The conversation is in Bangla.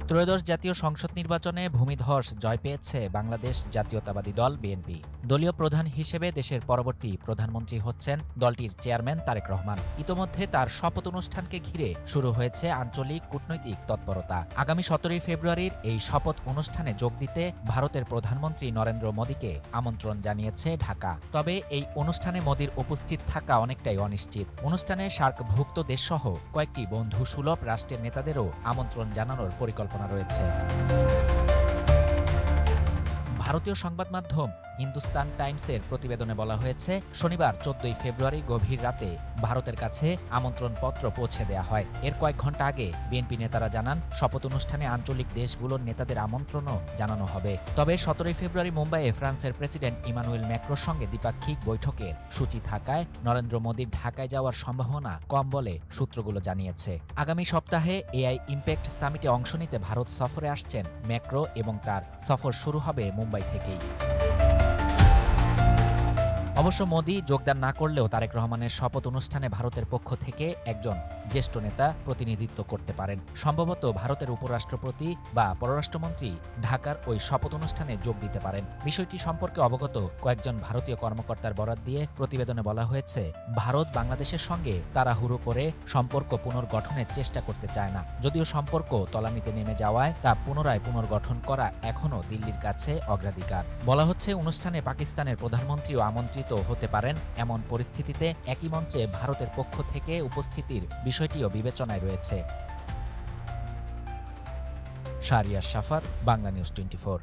ত্রয়োদশ জাতীয় সংসদ নির্বাচনে ভূমিধস জয় পেয়েছে বাংলাদেশ জাতীয়তাবাদী দল বিএনপি। দলীয় প্রধান হিসেবে দেশের পরবর্তী প্রধানমন্ত্রী হচ্ছেন দলটির চেয়ারম্যান তারেক রহমান। ইতোমধ্যে তার শপথ অনুষ্ঠানকে ঘিরে শুরু হয়েছে আঞ্চলিক কূটনৈতিক তৎপরতা। আগামী 17 ফেব্রুয়ারির এই শপথ অনুষ্ঠানে যোগ দিতে ভারতের প্রধানমন্ত্রী নরেন্দ্র মোদীকে আমন্ত্রণ জানিয়েছে ঢাকা। তবে এই অনুষ্ঠানে মোদীর উপস্থিত থাকা অনেকটাই অনিশ্চিত। অনুষ্ঠানে সার্কভুক্ত দেশসহ কয়েকটি বন্ধুসুলভ রাষ্ট্রের নেতাদেরও আমন্ত্রণ জানানোর পরিকল্পনা রয়েছে। ভারতীয় সংবাদ মাধ্যম হিন্দুস্তান টাইমসের প্রতিবেদনে বলা হয়েছে, শনিবার 14 ফেব্রুয়ারি গভীর রাতে ভারতের কাছে আমন্ত্রণপত্র পৌঁছে দেয়া হয়। এর কয়েক ঘণ্টা আগে বিএনপি নেতারা জানান, শপথ অনুষ্ঠানে আঞ্চলিক দেশগুলোর নেতাদের আমন্ত্রণও জানানো হবে। তবে 17 ফেব্রুয়ারি মুম্বাইয়ে ফ্রান্সের প্রেসিডেন্ট ইমানুয়েল ম্যাক্রোর সঙ্গে দ্বিপাক্ষিক বৈঠকের সূচি থাকায় নরেন্দ্র মোদীর ঢাকায় যাওয়ার সম্ভাবনা কম বলে সূত্রগুলো জানিয়েছে। আগামী সপ্তাহে এআই ইম্প্যাক্ট সামিটে অংশ নিতে ভারত সফরে আসছেন ম্যাক্রো এবং তার সফর শুরু হবে মুম্বাই থেকেই। অবশ্য মোদী যোগদান না করলেও তারেক রহমানের শপথ অনুষ্ঠানে ভারতের পক্ষ থেকে একজন জ্যেষ্ঠ নেতা প্রতিনিধিত্ব করতে পারেন। সম্ভবত ভারতের উপরাষ্ট্রপতি বা পররাষ্ট্রমন্ত্রী ঢাকার ওই শপথ অনুষ্ঠানে যোগ দিতে পারেন। বিষয়টি সম্পর্কে অবগত কয়েকজন ভারতীয় কর্মকর্তার বরাত দিয়ে প্রতিবেদনে বলা হয়েছে, ভারত বাংলাদেশের সঙ্গে তাড়াহুড়ো করে সম্পর্ক পুনর্গঠনের চেষ্টা করতে চায় না। যদিও সম্পর্ক তলানিতে নেমে যাওয়ায় তা পুনরায় পুনর্গঠন করা এখনও দিল্লির কাছে অগ্রাধিকার। বলা হচ্ছে, অনুষ্ঠানে পাকিস্তানের প্রধানমন্ত্রীও আমন্ত্রিত হতে পারেন। এমন পরিস্থিতিতে একই মঞ্চে ভারতের পক্ষ থেকে উপস্থিতির বিষয়টিও বিবেচনায় রয়েছে। শাহরিয়ার শাফাত, বাংলা নিউজ 24।